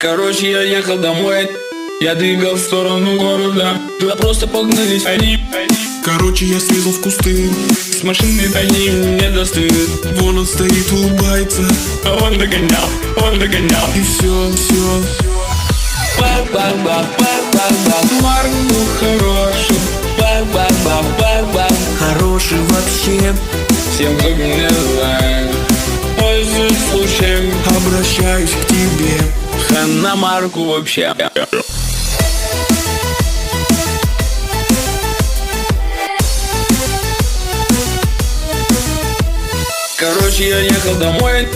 Короче, я ехал домой, я двигал в сторону города. Туда просто погнались они. Короче, я срезал в кусты. С машины они не достают. Вон он стоит, улыбается. А он догонял. И все. Марку хороший. Хороший вообще. Всем, кто меня знает, пользуюсь случаем. Обращаюсь к тебе. Хана Марку вообще. Короче, я ехал домой,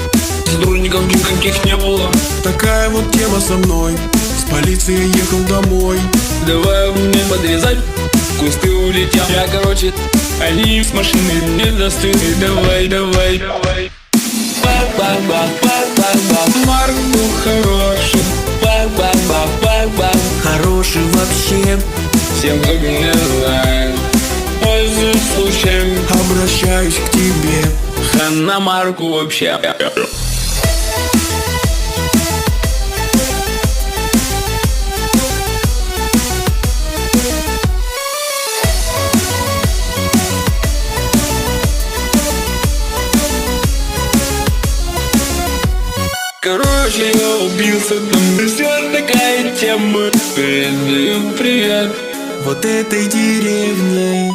сотрудников никаких не было. Такая вот тема со мной. С полицией ехал домой. Давай мне подрезать, в кусты улетел. Я, короче, они с машины не достают. Давай. Марку хороший. Хороший вообще. Всем, кто меня знает, пользуюсь случаем. Обращаюсь к тебе. Хана Марку вообще. Короче, я убился там. Все такая тема. Передаю привет Вот этой деревне.